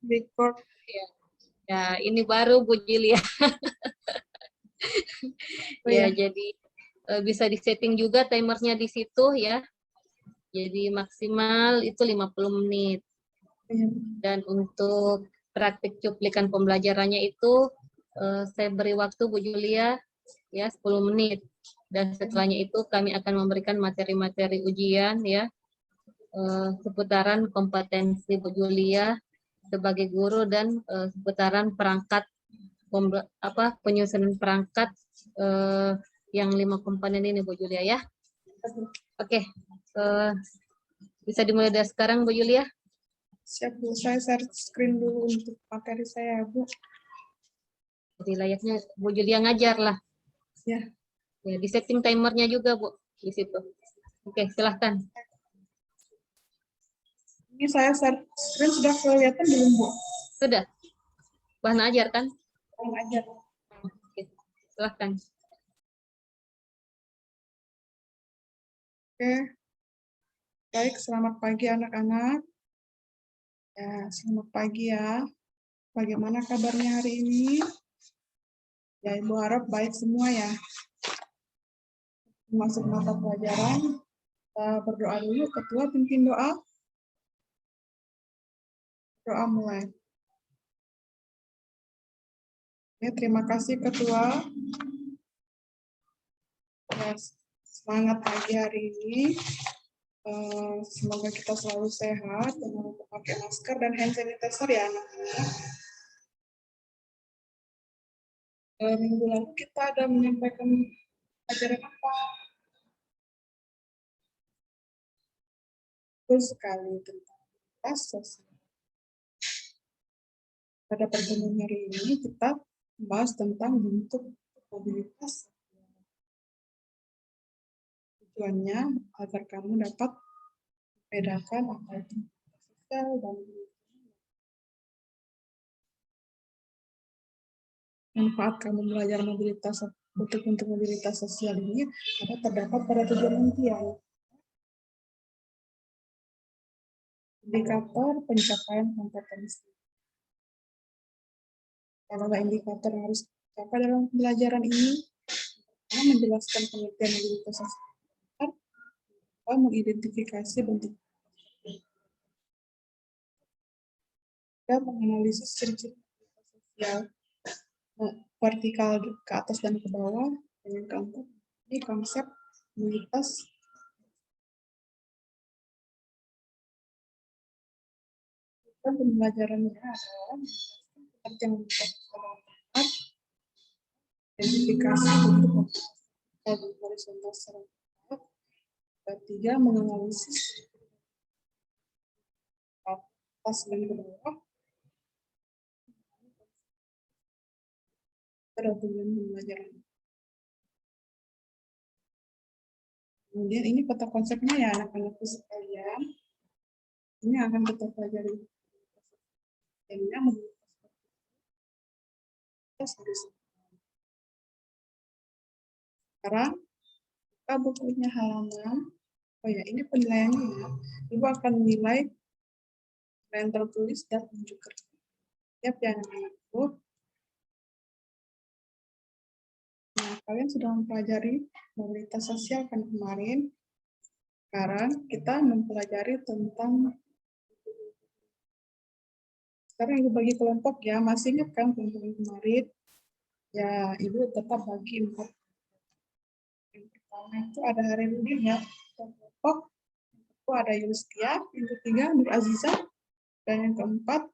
record. Ya, ya ini baru Bu Julia. Oh, Ya, ya. jadi bisa disetting juga timernya di situ ya. Jadi maksimal itu 50 menit. Ya. Dan untuk praktik cuplikan pembelajarannya itu saya beri waktu Bu Julia ya 10 menit. Dan setelahnya itu kami akan memberikan materi-materi ujian ya seputaran kompetensi Bu Julia sebagai guru dan seputaran perangkat penyusunan perangkat yang 5 komponen ini Bu Julia ya. Oke, bisa dimulai dari sekarang Bu Julia. Siap Bu, saya share screen dulu untuk materi saya Bu. Jadi layaknya Bu Julia ngajar lah. Ya. Ya, di setting timernya juga Bu di situ. Oke, silahkan. Ini saya share screen sudah kelihatan belum Bu? Sudah. Bahan ajar kan? Bahan ajar. Oke, silahkan. Oke. Baik, selamat pagi anak-anak. Ya, selamat pagi ya. Bagaimana kabarnya hari ini? Ya, Ibu harap baik semua ya. Masuk mata pelajaran, kita berdoa dulu. Ketua pimpin doa. Doa mulai. Ya, terima kasih Ketua. Ya, semangat pagi hari ini. Semoga kita selalu sehat, jangan lupa pakai masker dan hand sanitizer ya anak-anak. Minggu lalu kita ada menyampaikan pelajaran apa? Betul sekali tentang mobilitas sosial. Pada pertemuan hari ini kita membahas tentang bentuk mobilitas. Tujuannya agar kamu dapat membedakan apa itu sosial dan manfaat kamu belajar mobilitas bentuk mobilitas sosial ini ada terdapat pada tujuan impian. Indikator pencapaian kompetensi. Kalau indikator yang harus dicapai dalam pembelajaran ini, menjelaskan pengertian mobilitas sosial, mengidentifikasi bentuk dan menganalisis ciri-ciri sosial vertikal ke atas dan ke bawah. Yang keempat, ini konsep mobilitas dan pembelajarannya adalah pengertian mobilitas identifikasi bentuk horizontal secara ketiga menganalisis atas dan ke bawah pada tujuan pembelajaran. Kemudian ini peta konsepnya ya anak-anakku sekalian. Ini akan kita pelajari. Sekarang kita bukunya halaman. Oh ya, ini penilaiannya ya. Ibu akan menilai yang tertulis dan unjuk kerja. Siap ya anak-anakku. Nah, kalian sudah mempelajari mobilitas sosial kan kemarin. Sekarang kita mempelajari tentang sekarang ibu bagi kelompok ya. Masih ingat kan teman-teman kemarin? Ya, ibu tetap bagi 4. Yang pertama itu ada Hairudin ya, kelompok. Yang kedua ada Yulistia, yang ketiga Nur Aziza, dan yang keempat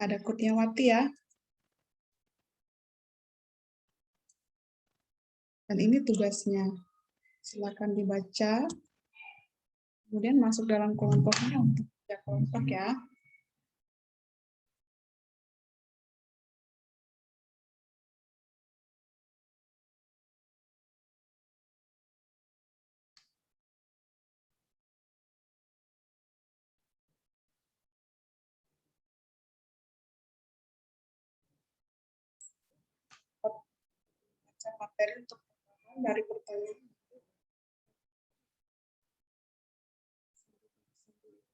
ada Kurniawati ya. Dan ini tugasnya. Silakan dibaca. Kemudian masuk dalam kelompoknya untuk kerja kelompok ya. Baca materi untuk dari pertanyaan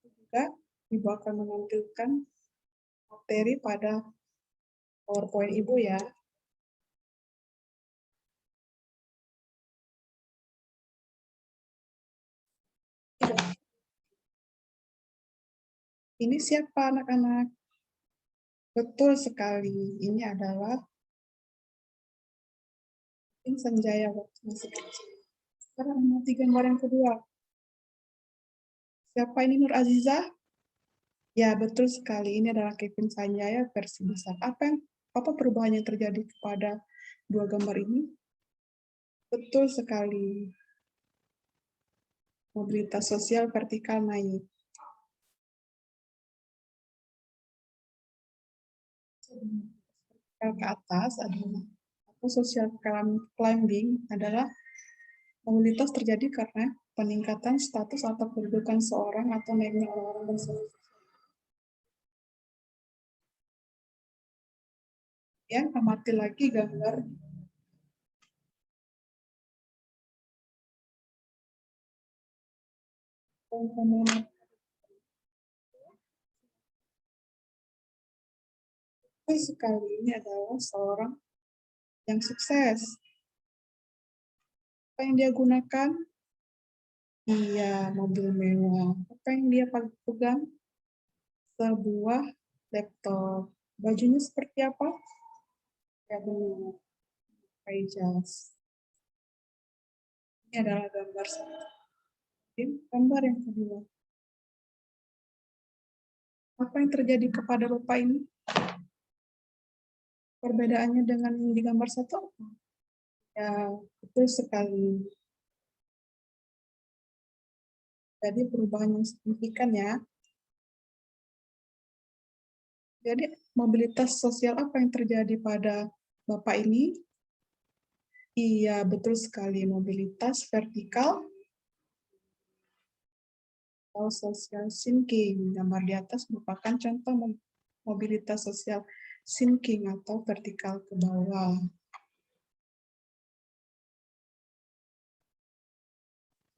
itu juga ibu akan menampilkan materi pada PowerPoint Ibu ya. Ini siapa anak-anak? Betul sekali. Ini adalah Sanjaya waktu masih kecil. Sekarang amati gambar yang kedua. Siapa ini Nur Azizah? Ya, betul sekali. Ini adalah Kevin Sanjaya versi besar. Apa perubahan yang terjadi kepada dua gambar ini? Betul sekali. Mobilitas sosial vertikal naik. Ke atas adalah atau social climbing adalah mobilitas terjadi karena peningkatan status atau kedudukan seorang atau naiknya orang-orang bersosial. Ya, amati lagi gambar komponen. Sekali ini adalah seorang yang sukses. Apa yang dia gunakan? Iya, mobil mewah. Apa yang dia pegang? Sebuah laptop. Bajunya seperti apa? Ya benar, pakai jas. Ini adalah gambar satu. Gambar yang kedua. Apa yang terjadi kepada Bapak ini? Perbedaannya dengan di gambar satu apa? Ya, betul sekali. Jadi perubahan yang signifikan ya. Jadi mobilitas sosial apa yang terjadi pada Bapak ini? Iya, betul sekali. Mobilitas vertikal atau social sinking. Gambar di atas merupakan contoh mobilitas sosial sinking atau vertikal ke bawah.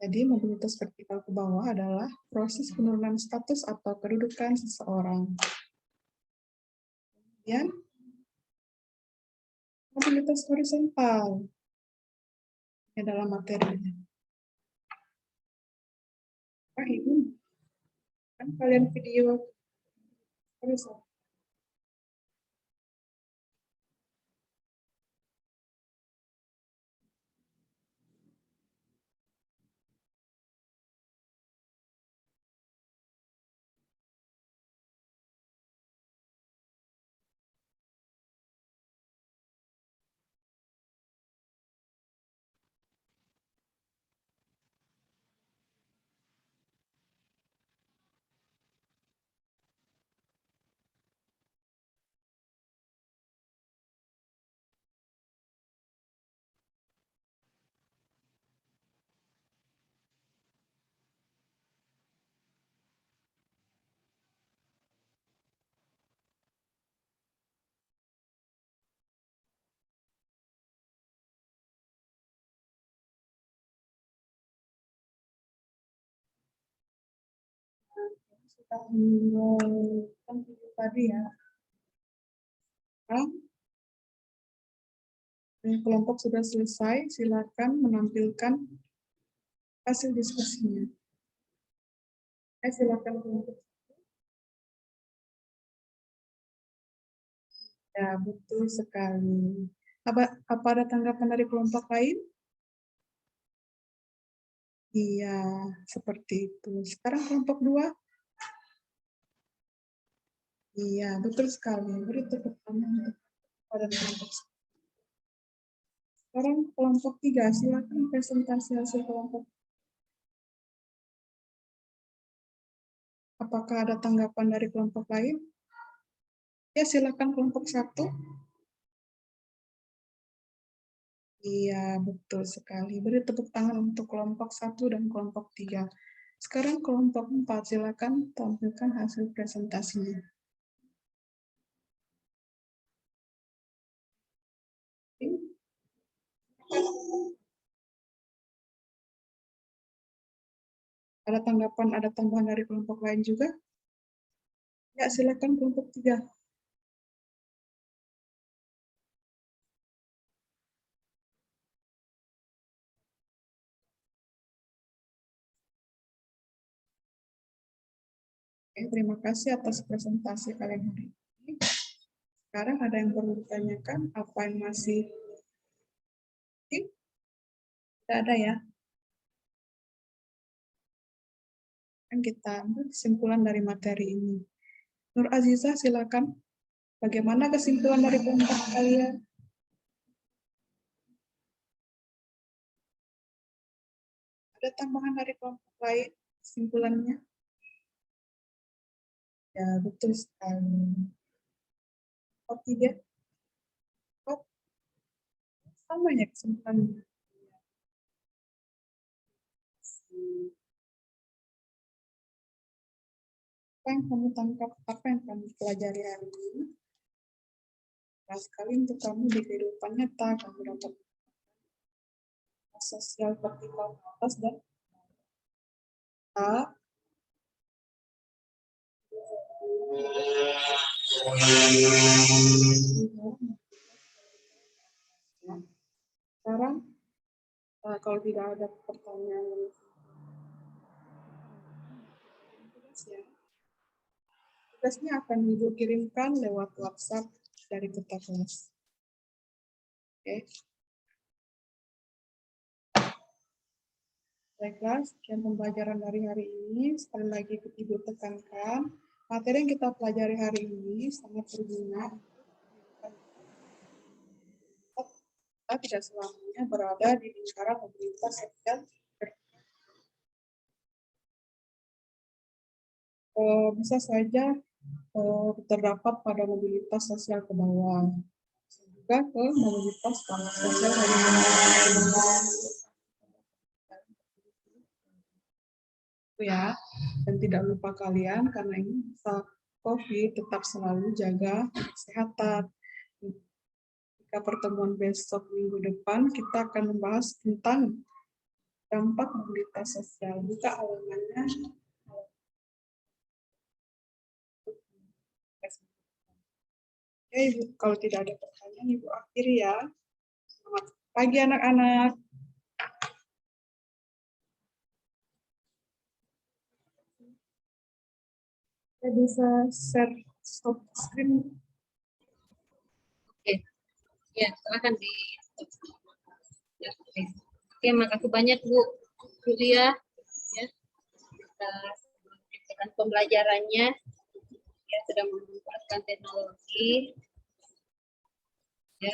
Jadi mobilitas vertikal ke bawah adalah proses penurunan status atau kedudukan seseorang. Kemudian mobilitas horizontal. Ini adalah materinya. Ibu, kan kalian video horizontal. Sudah menonton video tadi ya. Sekarang kelompok sudah selesai, silakan menampilkan hasil diskusinya. Silakan kelompok. Ya, betul sekali. Apa ada tanggapan dari kelompok lain? Iya, seperti itu. Sekarang kelompok 2. Iya, betul sekali. Beri tepuk tangan pada kelompok. Sekarang kelompok 3, silakan presentasi hasil kelompok. Apakah ada tanggapan dari kelompok lain? Ya, silakan kelompok 1. Iya, betul sekali. Beri tepuk tangan untuk kelompok 1 dan kelompok 3. Sekarang kelompok 4, silakan tampilkan hasil presentasinya. Ada tanggapan, ada tambahan dari kelompok lain juga? Ya, silakan kelompok 3. Oke, terima kasih atas presentasi kalian hari ini. Sekarang ada yang perlu ditanyakan? Apa yang masih tidak ada ya? Kan kita ambil kesimpulan dari materi ini. Nur Aziza, silakan. Bagaimana kesimpulan dari kelompok kalian? Ada tambahan dari kelompok lain kesimpulannya? Ya, betul sekali. Oh, tidak. Oh, sama ya kesimpulannya. Apa yang kamu tangkap, apa yang kamu pelajari hari ini? Nah, sekali untuk kamu di kehidupan nyata, kamu dapat sosial vertikal ke atas dan A. Sekarang, kalau tidak ada pertanyaan, tugasnya akan Ibu kirimkan lewat WhatsApp dari Kota Kelas. Oke. Baiklah, sekian pembelajaran dari hari ini. Sekali lagi Ibu tekankan, materi yang kita pelajari hari ini sangat berguna. Kita tidak selamanya berada di lingkaran mobilitas sosial. Bisa saja terdapat pada mobilitas sosial ke bawah, juga ke mobilitas sosial ya. Dan tidak lupa kalian, karena ini masa COVID, tetap selalu jaga kesehatan. Jika pertemuan besok minggu depan, kita akan membahas tentang dampak mobilitas sosial. Buka halamannya. Oke, Ibu, kalau tidak ada pertanyaan, Ibu akhiri ya. Selamat pagi anak-anak. Saya bisa share stop screen. Oke, ya silakan di. Ya, oke. Oke, makasih banyak Bu Julia ya atas pembelajarannya, ya sudah memanfaatkan teknologi ya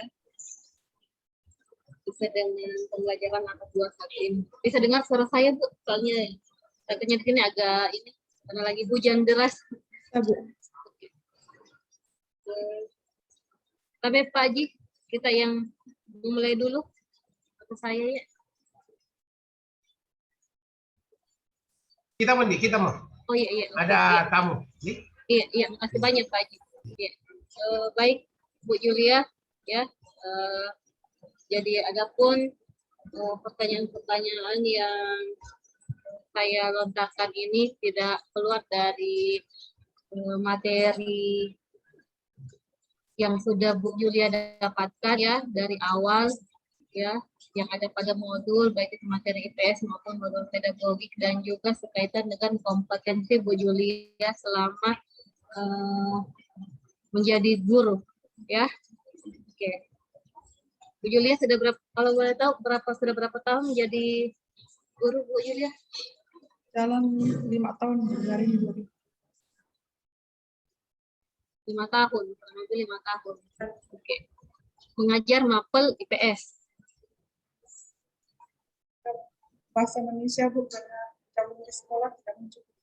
bisa dengan pembelajaran atas dua saat ini. Bisa dengar suara saya Bu? Soalnya katanya di sini agak ini karena lagi hujan deras. Ya, Bu. Tapi Pak Haji, kita yang mulai dulu atau saya ya? Kita mau Oh iya iya. ada iya. tamu. Iya iya, makasih banyak Pak Haji. Iya. Baik Bu Julia ya. Jadi adapun pertanyaan-pertanyaan yang saya lontarkan ini tidak keluar dari materi yang sudah Bu Julia dapatkan ya dari awal ya, yang ada pada modul baik itu materi IPS maupun modul pedagogik, dan juga sekaitan dengan kompetensi Bu Julia selama menjadi guru ya. Oke. Bu Julia sudah berapa, kalau boleh tahu sudah berapa tahun menjadi guru Bu Julia? Dalam 5 tahun dari 2000. 5 tahun, kurang lebih 5 tahun. Oke. Mengajar mapel IPS. Bahasa Indonesia Bu, karena jauh di sekolah tidak mencukupi.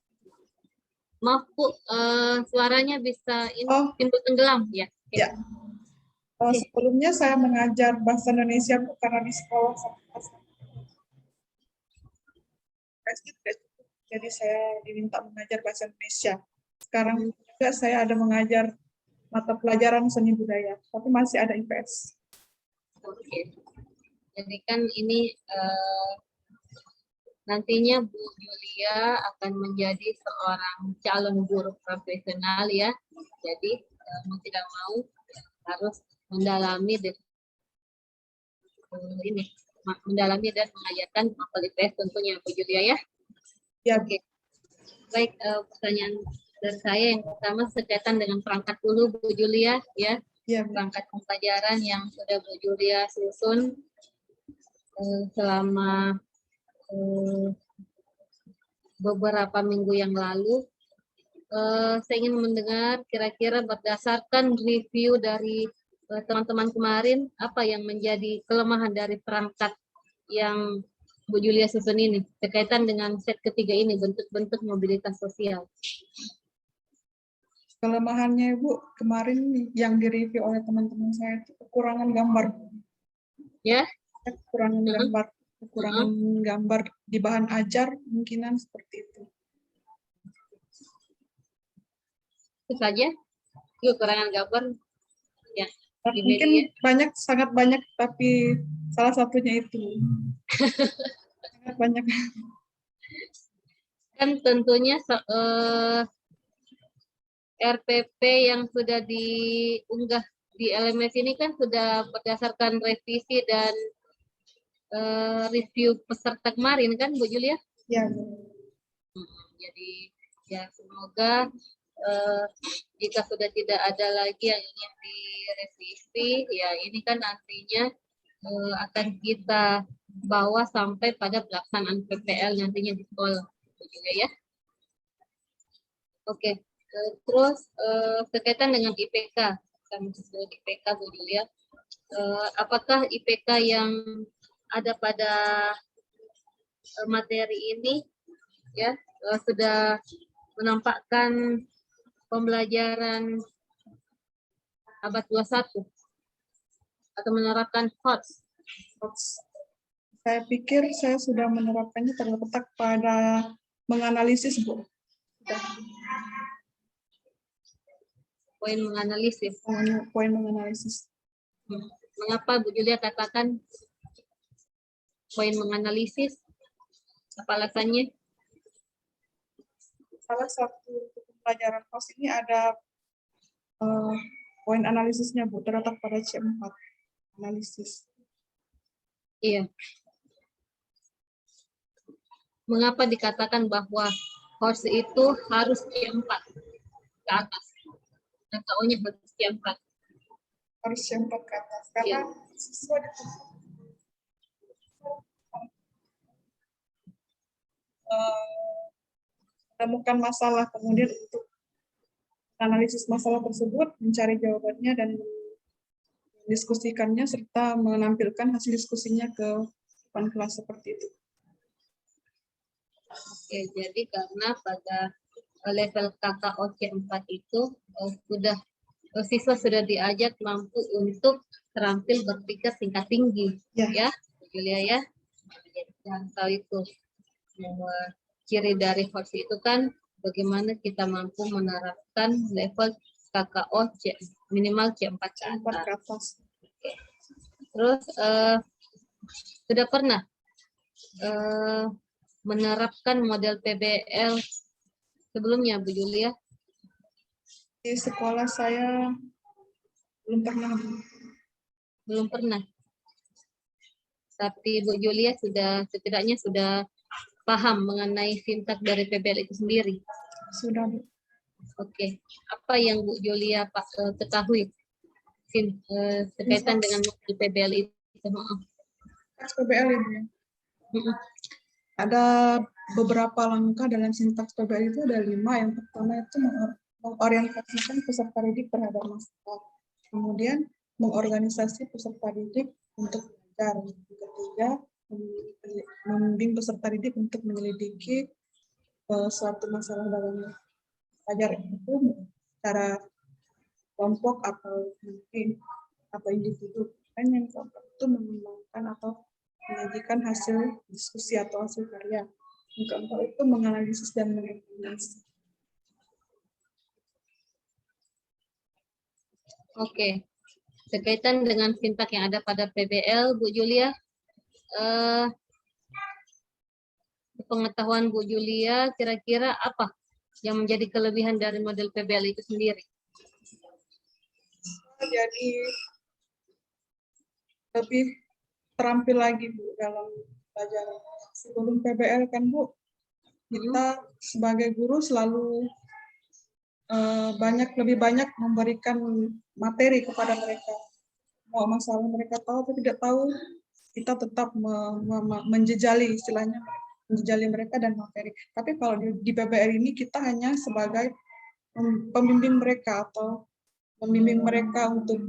Maaf Bu, suaranya bisa ini pintu tenggelam ya. Oke. Ya. Sebelumnya saya mengajar bahasa Indonesia Bu, karena di sekolah jadi saya diminta mengajar bahasa Indonesia. Sekarang juga saya ada mengajar mata pelajaran seni budaya, tapi masih ada IPS. Oke. Jadi kan ini nantinya Bu Julia akan menjadi seorang calon guru profesional ya. Jadi mau tidak mau harus mendalami mendalami dan mengajarkan mapel IPS tentunya Bu Julia ya. Ya. Oke. Baik, pertanyaan dari saya yang pertama berkaitan dengan perangkat dulu Bu Julia ya, Ya, Bu. perangkat pembelajaran yang sudah Bu Julia susun selama beberapa minggu yang lalu. Saya ingin mendengar kira-kira berdasarkan review dari teman-teman kemarin, apa yang menjadi kelemahan dari perangkat yang Bu Julia susun ini berkaitan dengan set ketiga ini, bentuk-bentuk mobilitas sosial. Kelemahannya Ibu kemarin yang direview oleh teman-teman saya itu kekurangan gambar. Ya, Kekurangan gambar di bahan ajar kemungkinan seperti itu. itu saja. Kekurangan gambar. Ya, di Mungkin media. banyak, sangat banyak, tapi salah satunya itu. Sangat banyak. Kan tentunya RPP yang sudah diunggah di LMS ini kan sudah berdasarkan revisi dan review peserta kemarin kan Bu Julia? Ya, Jadi ya semoga jika sudah tidak ada lagi yang ingin direvisi, ya ini kan nantinya akan kita bawa sampai pada pelaksanaan PPL nantinya di sekolah juga ya. Oke, terus berkaitan dengan IPK, kami sebut IPK Bu Julia. Apakah IPK yang ada pada materi ini ya sudah menampakkan pembelajaran abad 21 atau menerapkan HOTS? saya pikir saya sudah menerapkannya terletak pada menganalisis, Bu. Poin menganalisis. Poin menganalisis. Mengapa Bu Julia katakan poin menganalisis? Apa alasannya? Salah satu pelajaran HOS ini ada poin analisisnya, Bu, terletak pada C4, analisis. Iya. Mengapa dikatakan bahwa HOS itu harus C4 ke atas? KO-nya harus C4. Harus C4 ke atas, karena siswa menemukan masalah, kemudian untuk analisis masalah tersebut, mencari jawabannya dan mendiskusikannya serta menampilkan hasil diskusinya ke depan kelas seperti itu. Oke, jadi karena pada level KKO C4 itu sudah siswa sudah diajak mampu untuk terampil berpikir tingkat tinggi, ya, Julia ya. Jangan tahu itu. Ciri dari HOTS itu kan bagaimana kita mampu menerapkan level KKO minimal C4 ke atas. Terus sudah pernah menerapkan model PBL sebelumnya Bu Julia? Di sekolah saya belum pernah. Belum pernah. Tapi Bu Julia sudah setidaknya sudah paham mengenai sintak dari PBL itu sendiri. Sudah, Bu. Oke. Apa yang Bu Julia ketahui berkaitan dengan model PBL itu? PBL ini ya. Ada beberapa langkah dalam sintaks PBL itu, ada 5. Yang pertama itu mengorientasikan peserta didik terhadap masalah. Kemudian mengorganisasi peserta didik untuk belajar. Yang ketiga, membimbing peserta didik untuk menyelidiki suatu masalah dalam belajar itu secara kelompok atau mungkin atau individu. Dan yang keempat itu mengembangkan atau menyajikan hasil diskusi atau hasil karya. Yang keempat itu menganalisis dan mengevaluasi. Oke. Berkaitan dengan sintak yang ada pada PBL, Bu Julia, pengetahuan Bu Julia kira-kira apa yang menjadi kelebihan dari model PBL itu sendiri? Jadi lebih terampil lagi, Bu, dalam belajar. Sebelum PBL kan, Bu, kita sebagai guru selalu lebih banyak memberikan materi kepada mereka. Mau masalah mereka tahu atau tidak tahu, kita tetap menjejali istilahnya, menjejali mereka dan materi. Tapi kalau di PBR ini kita hanya sebagai pembimbing mereka atau membimbing mereka untuk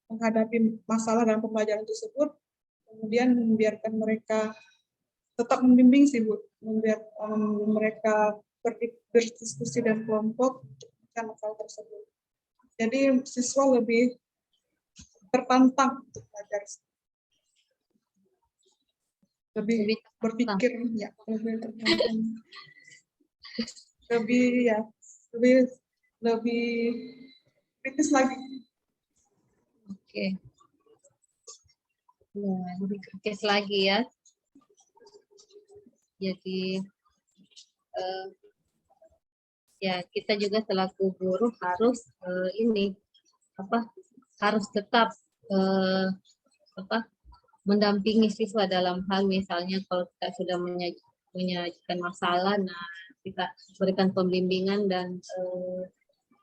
menghadapi masalah dalam pembelajaran tersebut, kemudian membiarkan mereka tetap membimbing sih Bu, membiarkan mereka berdiskusi dan kelompok tentang masalah tersebut. Jadi siswa lebih tertantang untuk belajar, lebih berpikir, ya, lebih tertantang, lebih kritis lagi. Oke. Nah, lebih kritis lagi ya. Jadi ya kita juga selaku guru harus harus tetap mendampingi siswa dalam hal misalnya kalau kita sudah menyajikan masalah, nah kita berikan pembimbingan dan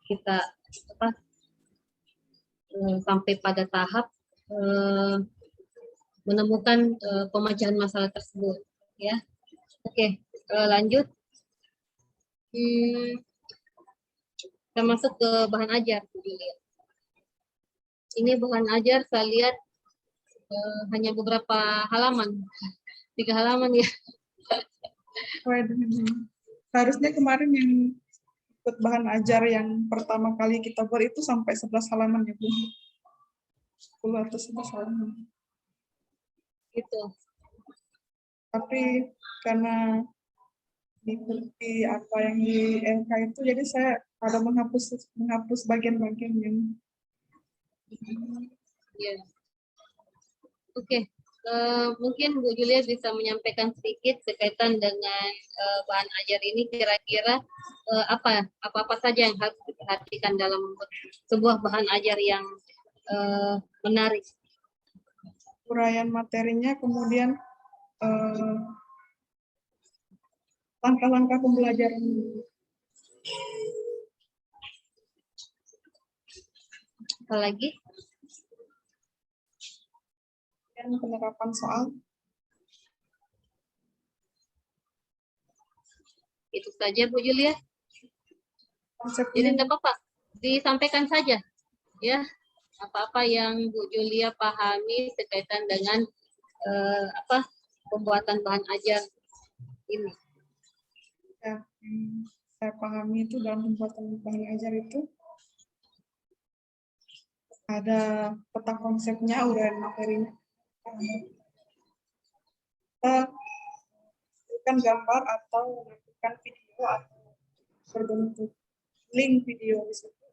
kita sampai pada tahap menemukan pemecahan masalah tersebut, ya. Oke, lanjut. Kita masuk ke bahan ajar. Ini bahan ajar saya lihat hanya beberapa halaman, 3 halaman ya. Harusnya kemarin yang ikut bahan ajar yang pertama kali kita buat itu sampai 11 halaman ya Bu. 10 atau 11 halaman. Gitu. Tapi karena diikuti apa yang di LK itu, jadi saya ada menghapus bagian-bagian yang ya. Oke. Mungkin Bu Julia bisa menyampaikan sedikit berkaitan dengan bahan ajar ini, kira-kira apa saja yang harus diperhatikan dalam membuat sebuah bahan ajar yang menarik. uraian materinya, kemudian langkah-langkah pembelajaran. Apa lagi? Dan penerapan soal. Itu saja Bu Julia. Konsepnya. Jadi tidak apa-apa, disampaikan saja ya apa-apa yang Bu Julia pahami berkaitan dengan pembuatan bahan ajar ini. Ya, saya pahami itu dalam pembuatan bahan ajar itu ada peta konsepnya, uraian materinya. Kita berikan gambar atau menunjukkan video atau berbentuk link video di situ.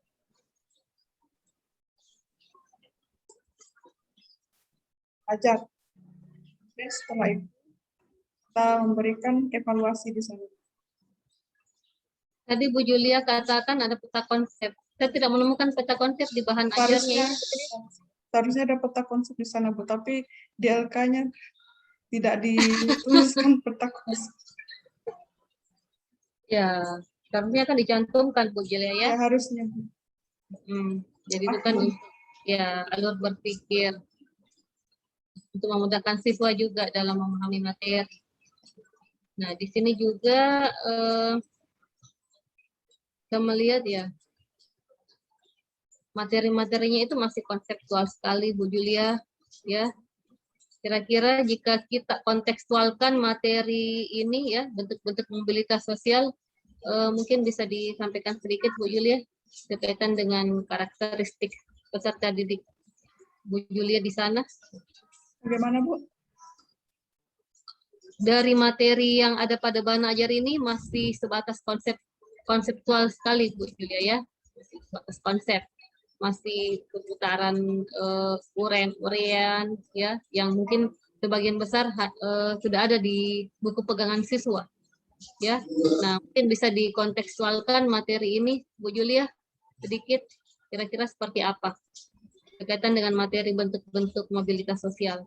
Ajar. Oke, setelah itu kita memberikan evaluasi di sana. Tadi Bu Julia katakan ada peta konsep. Saya tidak menemukan peta konsep di bahan ajarnya. Seharusnya ada peta konsep di sana Bu, tapi di LK-nya tidak dituliskan peta konsep. Ya, seharusnya kan dicantumkan Bu Julia ya. Ya harusnya. Jadi itu kan ya alur berpikir untuk memudahkan siswa juga dalam memahami materi. Nah, di sini juga kita melihat ya materi-materinya itu masih konseptual sekali Bu Julia ya. Kira-kira jika kita kontekstualkan materi ini ya, bentuk-bentuk mobilitas sosial, mungkin bisa disampaikan sedikit Bu Julia berkaitan dengan karakteristik peserta didik Bu Julia di sana. Bagaimana Bu? Dari materi yang ada pada bahan ajar ini masih sebatas konseptual sekali Bu Julia ya, sebatas konsep. Masih seputaran uraian ya, yang mungkin sebagian besar sudah ada di buku pegangan siswa ya. Nah, mungkin bisa dikontekstualkan materi ini Bu Julia sedikit, kira-kira seperti apa berkaitan dengan materi bentuk-bentuk mobilitas sosial.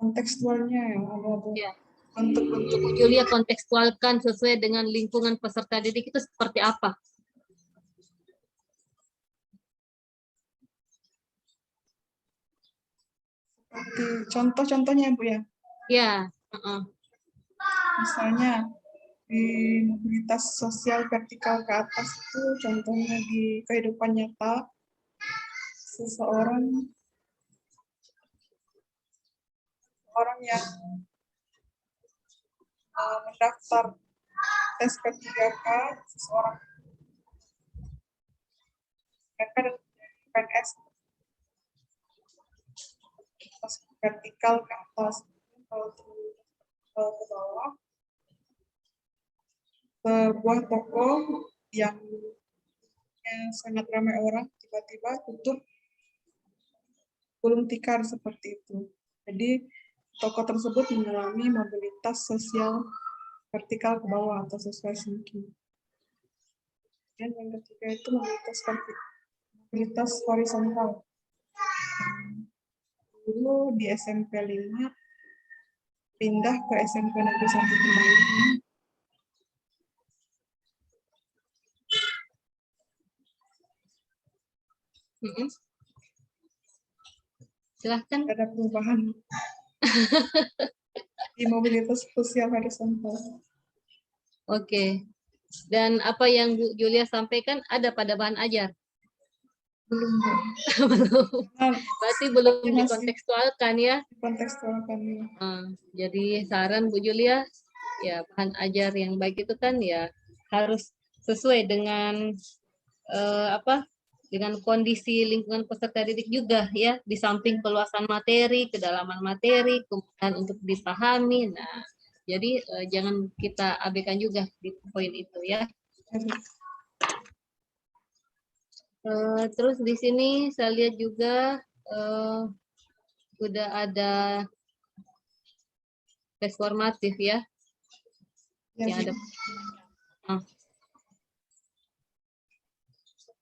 Kontekstualnya ya, ada Bu. Ya. Untuk Bu Julia kontekstualkan sesuai dengan lingkungan peserta didik itu seperti apa? seperti contoh-contohnya Bu ya. Ya, Misalnya di mobilitas sosial vertikal ke atas itu contohnya di kehidupan nyata seseorang orang yang mendaftar tes P3K, seseorang mereka dan PNS vertikal ke atas. Kalau ke bawah, sebuah toko yang sangat ramai orang tiba-tiba tutup gulung tikar seperti itu. Jadi toko tersebut mengalami mobilitas sosial vertikal ke bawah atau sesuai sinking. Dan yang ketiga itu mobilitas horizontal. Dulu di SMP 5 pindah ke SMP Negeri 1 kembali. Silahkan. Ada perubahan di mobilitas sosial horizontal. Oke. Dan apa yang Bu Julia sampaikan ada pada bahan ajar? Belum. Berarti belum dikontekstualkan ya? Kontekstualkan. Jadi saran Bu Julia, ya bahan ajar yang baik itu kan ya harus sesuai dengan dengan kondisi lingkungan peserta didik juga ya, di samping peluasan materi, kedalaman materi, kemudian untuk dipahami. Nah, jadi jangan kita abaikan juga di poin itu ya. Terus di sini saya lihat juga sudah ada tes formatif ya. Yang ada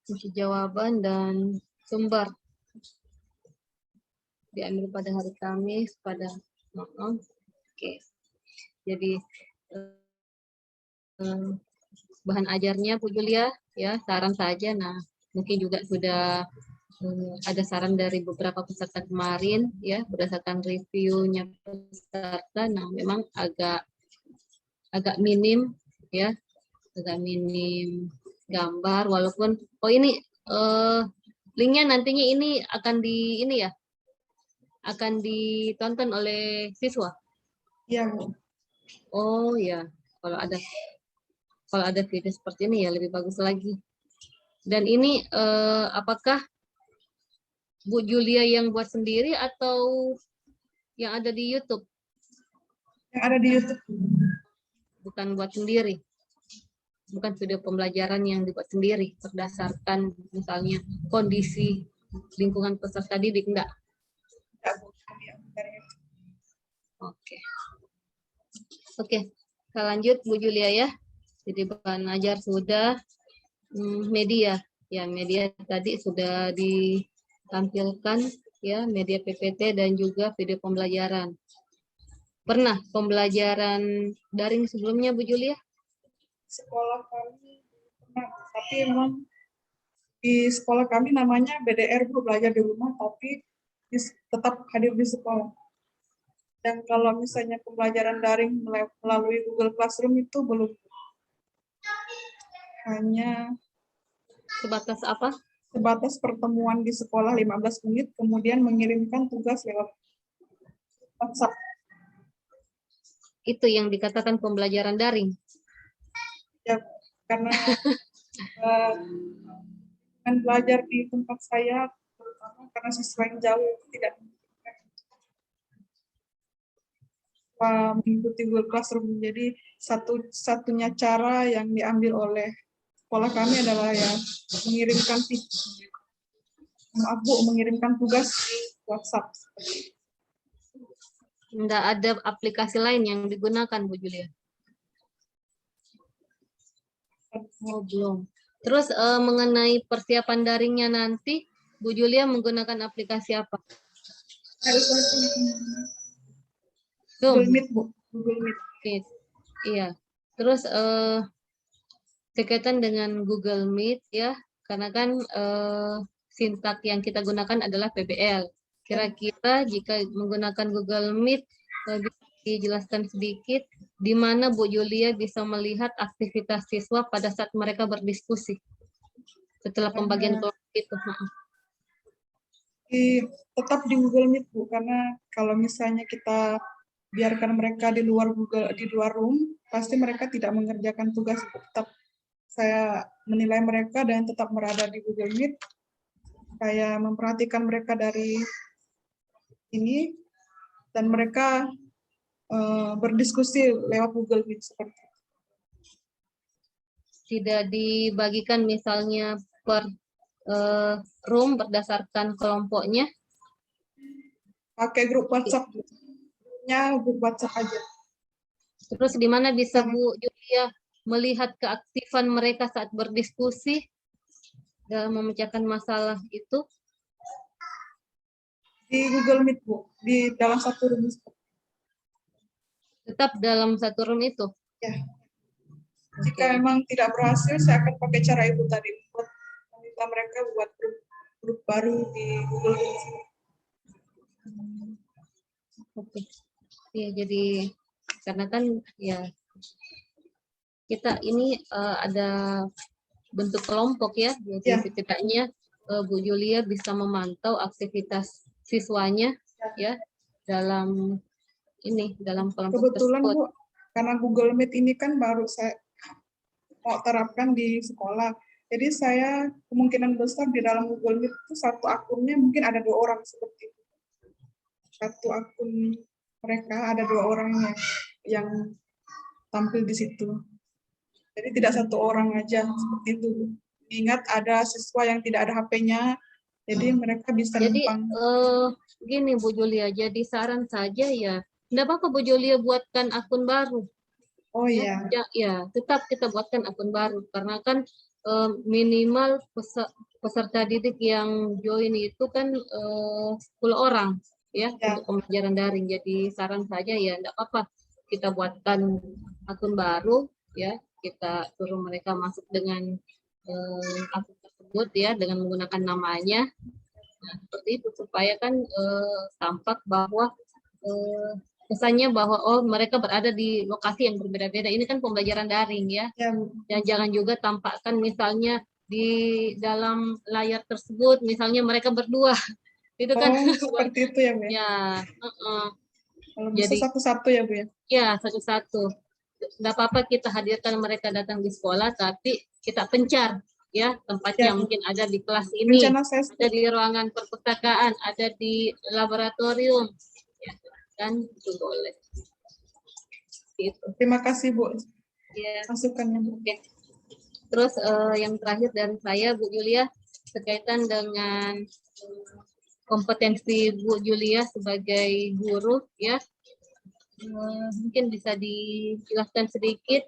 kunci jawaban dan sumber diambil pada hari Kamis pada oke. Jadi bahan ajarnya Bu Julia ya, saran saja. Nah, mungkin juga sudah ada saran dari beberapa peserta kemarin ya, berdasarkan reviewnya peserta. Nah, memang agak minim ya, agak minim gambar, walaupun ini linknya nantinya ini akan akan ditonton oleh siswa. Iya, Bu. Oh ya, kalau ada video seperti ini ya lebih bagus lagi. Dan ini apakah Bu Julia yang buat sendiri atau yang ada di YouTube? Yang ada di YouTube. Bukan buat sendiri. Bukan video pembelajaran yang dibuat sendiri berdasarkan misalnya kondisi lingkungan peserta didik, enggak? Oke. Oke, kita lanjut Bu Julia ya. Jadi bahan ajar sudah, media. Ya, media tadi sudah ditampilkan ya, media PPT dan juga video pembelajaran. Pernah pembelajaran daring sebelumnya Bu Julia? Sekolah kami pernah, tapi memang di sekolah kami namanya BDR, Bu, belajar di rumah, tapi tetap hadir di sekolah. Dan kalau misalnya pembelajaran daring melalui Google Classroom itu belum. Hanya sebatas apa? Sebatas pertemuan di sekolah 15 menit, kemudian mengirimkan tugas lewat WhatsApp. Itu yang dikatakan pembelajaran daring? Ya, karena kan belajar di tempat saya, terutama karena siswa yang jauh itu tidak mengikuti Google Classroom. Jadi satunya cara yang diambil oleh sekolah kami adalah ya mengirimkan tugas di WhatsApp. Enggak ada aplikasi lain yang digunakan Bu Julia? Oh, belum. Terus mengenai persiapan daringnya nanti, Bu Julia menggunakan aplikasi apa? Google Meet, Bu. Google Meet. Meet. Iya. Terus berkaitan dengan Google Meet ya, karena kan sintak yang kita gunakan adalah PBL. Kira-kira jika menggunakan Google Meet, bisa dijelaskan sedikit di mana Bu Julia bisa melihat aktivitas siswa pada saat mereka berdiskusi setelah pembagian kelompok itu. Tetap di Google Meet, Bu, karena kalau misalnya kita biarkan mereka di luar room, pasti mereka tidak mengerjakan tugas. Tetap saya menilai mereka dan tetap berada di Google Meet. Saya memperhatikan mereka dari ini, dan mereka berdiskusi lewat Google Meet seperti itu. Tidak dibagikan misalnya per room berdasarkan kelompoknya. Pakai grup WhatsApp, grup WhatsApp aja. Terus di mana bisa Bu Julia melihat keaktifan mereka saat berdiskusi dalam memecahkan masalah itu? Di Google Meet, Bu, di dalam satu room. Tetap dalam satu room itu? Ya. Jika memang tidak berhasil, saya akan pakai cara Ibu tadi, buat meminta mereka buat grup baru di Google Meet. Oke. Ya, jadi karena kan ya kita ini ada bentuk kelompok ya, jadi setidaknya Bu Julia bisa memantau aktivitas siswanya ya dalam kelompok Kebetulan, tersebut. Bu, karena Google Meet ini kan baru saya mau terapkan di sekolah. Jadi saya kemungkinan besar di dalam Google Meet itu satu akunnya mungkin ada 2 orang seperti itu. Satu akun mereka ada 2 orang yang tampil di situ. Jadi tidak satu orang aja seperti itu. Ingat ada siswa yang tidak ada HP-nya, jadi mereka bisa numpang. Gini Bu Julia, jadi saran saja ya, tidak apa-apa Bu Julia buatkan akun baru. Oh iya. Ya, tetap kita buatkan akun baru karena kan minimal peserta didik yang join itu kan 10 orang ya untuk pembelajaran daring. Jadi saran saja ya tidak apa-apa kita buatkan akun baru ya, kita suruh mereka masuk dengan akun tersebut ya dengan menggunakan namanya. Nah, seperti itu supaya kan tampak bahwa kesannya bahwa mereka berada di lokasi yang berbeda-beda. Ini kan pembelajaran daring ya. Dan jangan juga tampakkan misalnya di dalam layar tersebut misalnya mereka berdua. Itu kan seperti itu ya, Bu. Ya, kalau bisa satu-satu ya, Bu ya. Ya, satu-satu. Tidak apa-apa kita hadirkan mereka datang di sekolah, tapi kita pencar ya tempatnya mungkin ada di kelas ini, ada di ruangan perpustakaan, ada di laboratorium. Ya, kan itu boleh. Gitu. Terima kasih Bu. Ya. Masukannya. Oke. Terus yang terakhir dari saya Bu Julia berkaitan dengan kompetensi Bu Julia sebagai guru ya. Mungkin bisa dijelaskan sedikit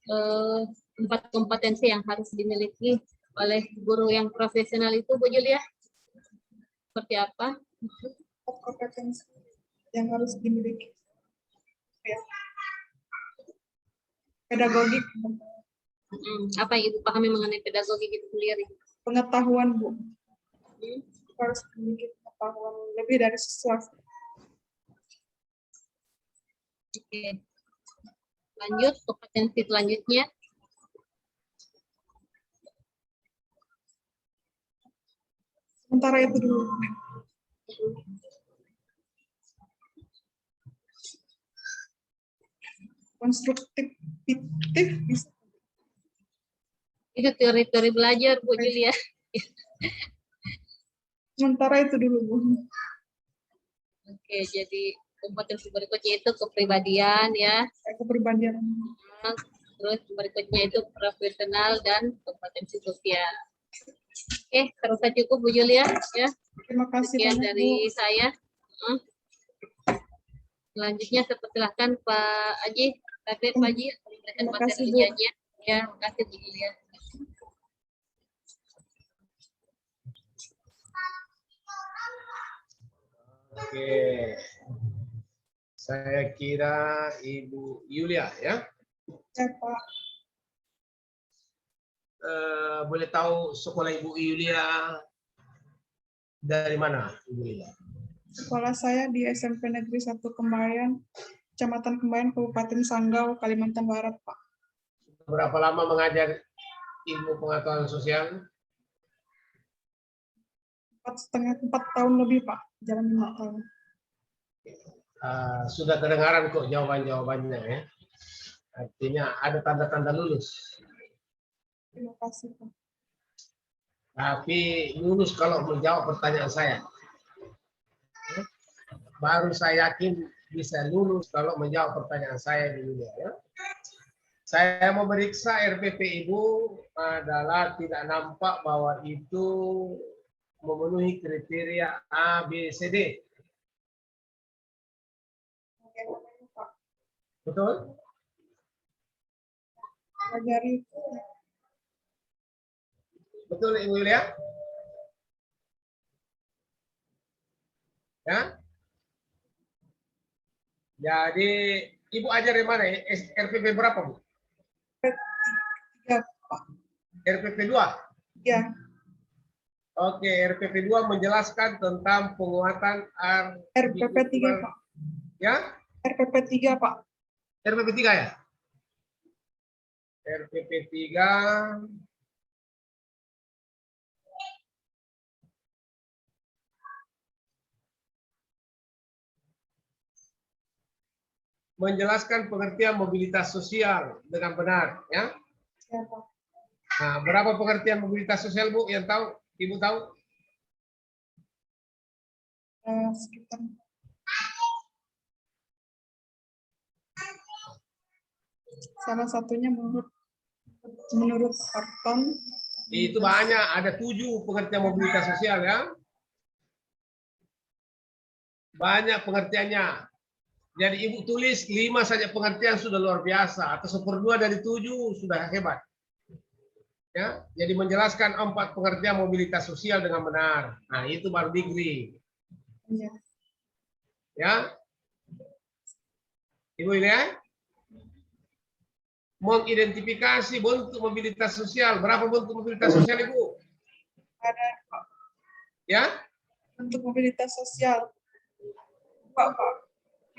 4 kompetensi yang harus dimiliki oleh guru yang profesional itu Bu Julia. Seperti apa? Kompetensi yang harus dimiliki. Ya. Pedagogik. Apa yang Ibu pahami mengenai pedagogik itu sendiri? Pengetahuan, Bu. Harus memiliki pengetahuan lebih dari siswa. Oke. Lanjut, kompetensi selanjutnya. Sementara itu dulu. Konstruktif bisa. Itu teori-teori belajar Bu Julia. Sementara itu dulu Bu. Oke, jadi kompetensi berikutnya itu kepribadian ya. Kepribadian. Terus berikutnya itu profesional dan kompetensi sosial. Oke, terasa cukup Bu Julia ya. Terima kasih Sekian banyak, dari Bu. saya. Selanjutnya saya persilahkan Pak Haji, Pak Haji memberikan materi ujiannya. Ya, terima kasih Bu Julia. Oke. Saya kira Ibu Yulia ya. Ya, Pak. Boleh tahu sekolah Ibu Yulia dari mana, Ibu Yulia? Sekolah saya di SMP Negeri 1 Kembayan, Kecamatan Kembayan, Kabupaten Sanggau, Kalimantan Barat, Pak. Berapa lama mengajar ilmu pengetahuan sosial? 4 tahun lebih, Pak. Jalan 5 tahun. Sudah kedengaran kok jawaban-jawabannya ya. Artinya ada tanda-tanda lulus. Terima kasih, Pak. Tapi lulus kalau menjawab pertanyaan saya. Baru saya yakin bisa lulus kalau menjawab pertanyaan saya dulu ya. Saya memeriksa RPP Ibu adalah tidak nampak bahwa itu memenuhi kriteria A, B, C, D. Pak. Betul? Pelajari itu Betul Ibu Yulia? Ya? Jadi Ibu ajar di mana ya? RPP berapa Bu? 3, Pak. RPP 2? Ya, Oke, RPP 2 menjelaskan tentang penguatan RPP 3, Pak. Ya? RPP 3, Pak. RPP 3 ya? RPP 3 menjelaskan pengertian mobilitas sosial dengan benar ya. Ya, Pak. Nah, berapa pengertian mobilitas sosial Bu yang tahu? Ibu tahu? Sekitar salah satunya menurut Horton Itu banyak, ada 7 pengertian mobilitas sosial ya. Banyak pengertiannya. Jadi Ibu tulis 5 saja pengertian sudah luar biasa, atau 1/2 dari 7 sudah hebat. Ya, jadi menjelaskan 4 pengertian mobilitas sosial dengan benar. Nah, itu baru degree. ya. Ya. Ibu ini ya. Mengidentifikasi bentuk mobilitas sosial. Berapa bentuk mobilitas sosial Ibu? Ada, Pak, Ya? bentuk mobilitas sosial. Pak.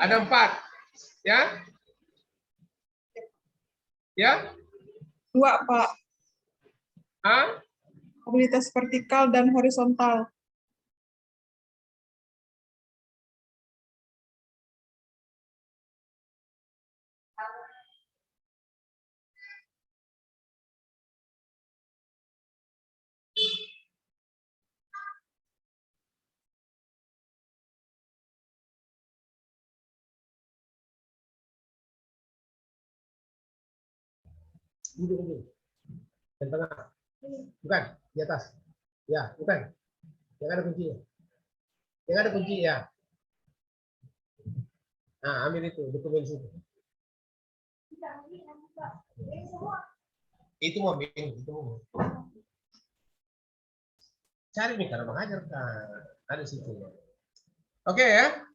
Ada 4. Ya? Ya? 2, Pak. Hah? Mobilitas vertikal dan horizontal. Duduk. Di tengah. Bukan, di atas. Ya, bukan. Yang ada kuncinya. Yang ada kunci ya. Nah, ambil itu, dokumen situ. Itu mau bikin, itu mau. Cari nih cara mengajar kan. Ada situ. Oke ya.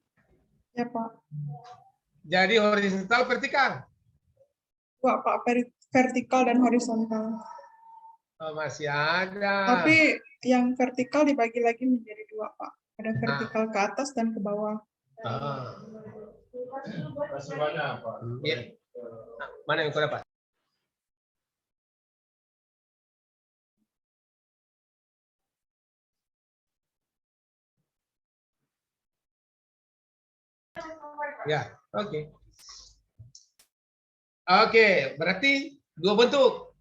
Ya, Pak. Jadi horizontal vertikal. 2, Pak. Vertikal dan horizontal. Oh, masih ada. Tapi yang vertikal dibagi lagi menjadi 2, Pak. Ada vertikal ke atas dan ke bawah. Masih banyak Pak. Ya. Mana yang kau dapat? Ya, oke. Oke, berarti 2 bentuk.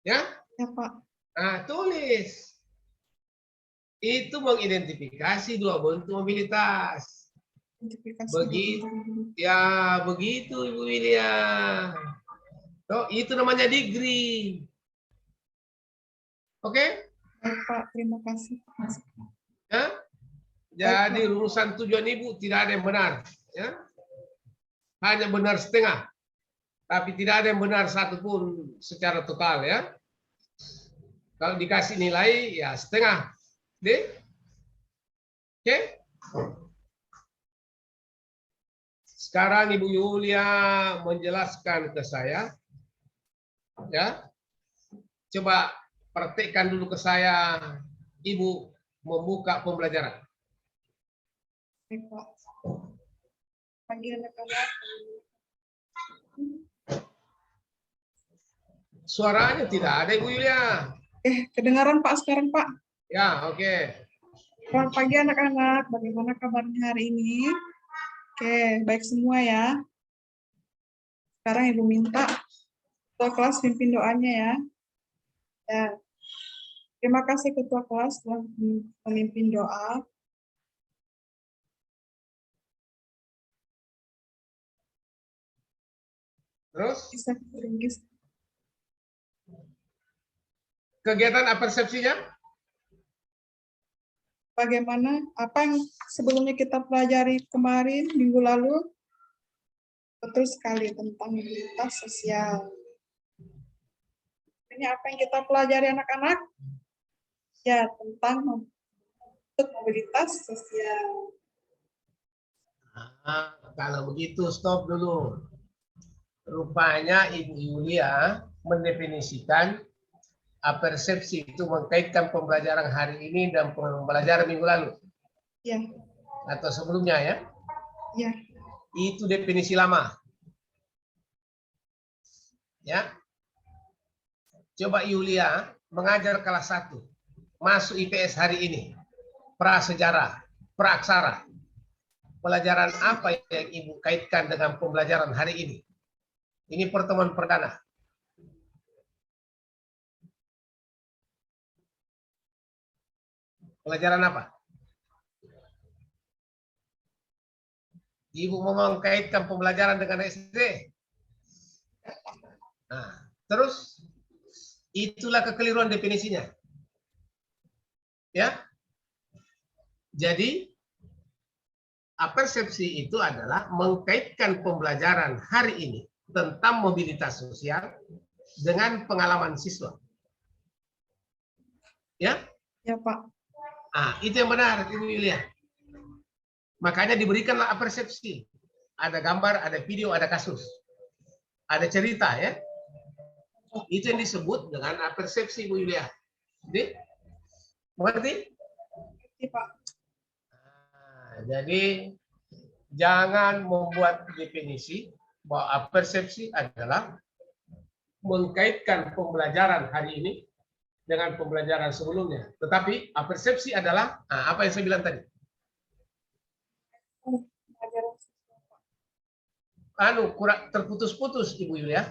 Ya? Ya, Pak. Nah, tulis. Itu mengidentifikasi 2 bentuk mobilitas. Identifikasi Begitu. dulu. Ya, begitu Ibu Wilya. Oh, itu namanya degree. Oke? Baik, Pak. Terima kasih. Ya? Jadi rumusan tujuan Ibu tidak ada yang benar. Ya? Hanya benar setengah. Tapi tidak ada yang benar satupun secara total ya. Kalau dikasih nilai ya setengah. D. Oke? sekarang Ibu Yulia menjelaskan ke saya, ya. Coba praktekkan dulu ke saya, Ibu membuka pembelajaran. Baik, Pak. Pagi anak-anak. Suaranya tidak ada Ibu Yulia. Kedengaran Pak sekarang Pak. Ya, oke. Selamat pagi anak-anak. Bagaimana kabarnya hari ini? Oke, baik semua ya. Sekarang Ibu minta ketua kelas pimpin doanya ya. Ya. Terima kasih ketua kelas telah memimpin doa. Terus Bisa kita kegiatan persepsinya? bagaimana apa yang sebelumnya kita pelajari kemarin minggu lalu? Betul sekali tentang mobilitas sosial. Ini apa yang kita pelajari anak-anak? Ya, tentang mobilitas sosial. Kalau begitu stop dulu. Rupanya Ibu Yulia mendefinisikan persepsi itu mengkaitkan pembelajaran hari ini dan pembelajaran minggu lalu. Ya. Atau sebelumnya ya. Ya. Itu definisi lama. Ya. Coba Yulia mengajar kelas 1. Masuk IPS hari ini. Prasejarah, praaksara. Pelajaran apa yang Ibu kaitkan dengan pembelajaran hari ini? Ini pertemuan perdana. Pelajaran apa? Ibu mau mengkaitkan pembelajaran dengan SD. Nah, terus itulah kekeliruan definisinya. Ya. Jadi persepsi itu adalah mengkaitkan pembelajaran hari ini tentang mobilitas sosial dengan pengalaman siswa. Ya? Ya, Pak. Itu yang benar, Ibu Yulia. Makanya diberikanlah persepsi. Ada gambar, ada video, ada kasus. Ada cerita ya. Itu yang disebut dengan persepsi, Ibu Yulia. Jadi, mengerti? Mengerti, Pak. Jadi, jangan membuat definisi bahwa persepsi adalah mengkaitkan pembelajaran hari ini dengan pembelajaran sebelumnya. Tetapi persepsi adalah apa yang saya bilang tadi. Kurang terputus-putus Ibu Yulia.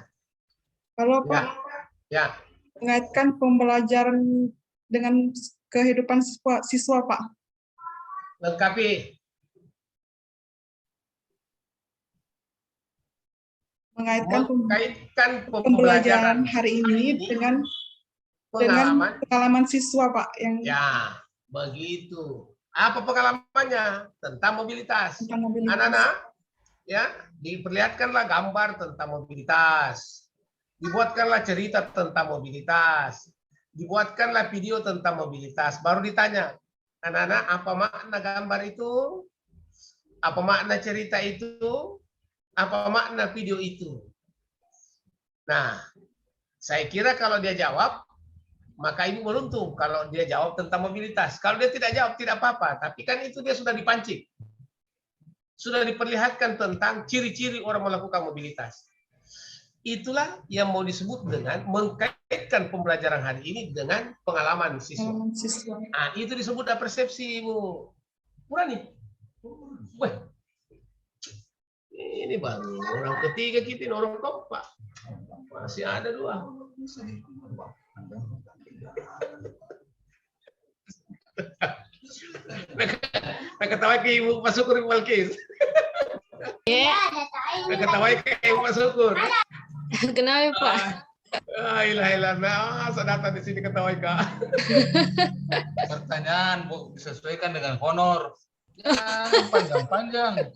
Kalau Pak, ya. Mengaitkan pembelajaran dengan kehidupan siswa Pak. Lengkapi. Mengaitkan pembelajaran hari ini dengan pengalaman siswa Pak. Ya, begitu. Apa pengalamannya? Tentang mobilitas. Anak-anak, ya, diperlihatkanlah gambar tentang mobilitas. Dibuatkanlah cerita tentang mobilitas. Dibuatkanlah video tentang mobilitas. Baru ditanya, anak-anak, apa makna gambar itu? Apa makna cerita itu? Apa makna video itu? Nah, saya kira kalau dia jawab, maka Ibu beruntung kalau dia jawab tentang mobilitas. Kalau dia tidak jawab, tidak apa-apa. Tapi kan itu dia sudah dipancing. Sudah diperlihatkan tentang ciri-ciri orang melakukan mobilitas. Itulah yang mau disebut dengan mengkaitkan pembelajaran hari ini dengan pengalaman siswa. Itu disebut persepsi, Ibu. Kurang nih. Wah. Ini baru orang ketiga kita, orang keempat. Masih ada 2. Nak ketawa ke Ibu Pak Syukur Ibu Balkis. Nak ketawa ke Ibu Pak Syukur. Kenapa Pak? Ilah. Saya datang di sini ketawa Kak. Pertanyaan Bu disesuaikan dengan honor. Panjang-panjang.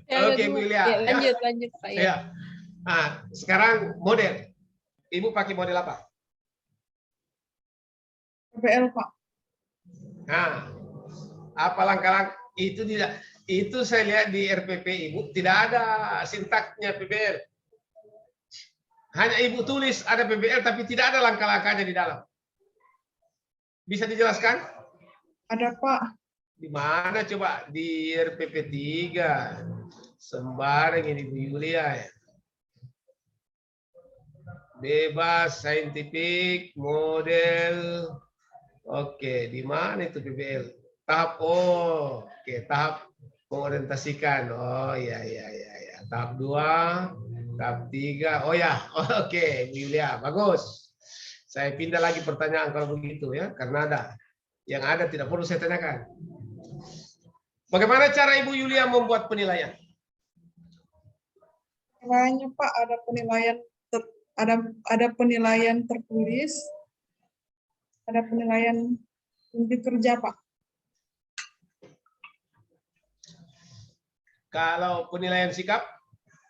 Oke, Bu Yulia. Lanjut Pak. Ya. Sekarang model. Ibu pakai model apa? PBL Pak. Nah, Apa langkah-langkah itu tidak? Itu saya lihat di RPP Ibu tidak ada sintaknya PBL. Hanya Ibu tulis ada PBL tapi tidak ada langkah-langkahnya di dalam. Bisa dijelaskan? Ada Pak. Di mana coba? Di RPP 3. Sembarang ini Bu Yulia ya. Bebas, saintifik, model. Oke, di mana itu PBL? Tahap oke, tahap mengorientasikan. Oh iya. Tahap 2, tahap 3. Oh ya, oke, Bu Yulia, bagus. Saya pindah lagi pertanyaan kalau begitu ya, karena ada yang ada tidak perlu saya tanyakan. Bagaimana cara Ibu Yulia membuat penilaian? Penilaiannya Pak ada penilaian ada penilaian tertulis, ada penilaian kunci kerja Pak. Kalau penilaian sikap?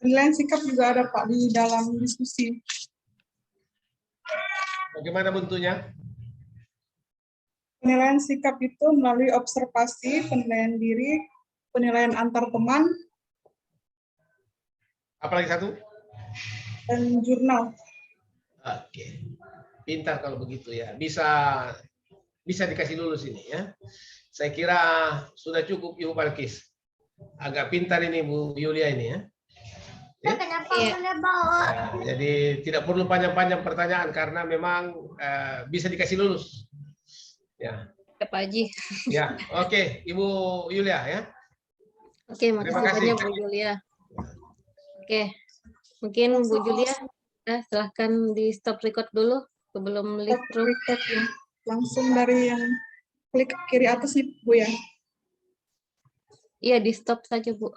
Penilaian sikap juga ada Pak di dalam diskusi. Bagaimana bentuknya? Penilaian sikap itu melalui observasi, penilaian diri, penilaian antar teman, Apalagi satu? dan jurnal. Oke. Pintar kalau begitu ya. Bisa dikasih lulus ini ya. Saya kira sudah cukup Ibu Balkis. Agak pintar ini Bu Yulia ini ya. Ya, jadi tidak perlu panjang-panjang pertanyaan karena memang bisa dikasih lulus. Ya. Pak Haji. Ya, oke, Ibu Yulia ya. Oke, Terima makasih kasih. banyak Bu Julia. Oke, mungkin Bu Julia, silahkan di stop record dulu sebelum live room. Record ya. Langsung dari yang klik kiri atas nih Bu ya. Iya, di stop saja Bu.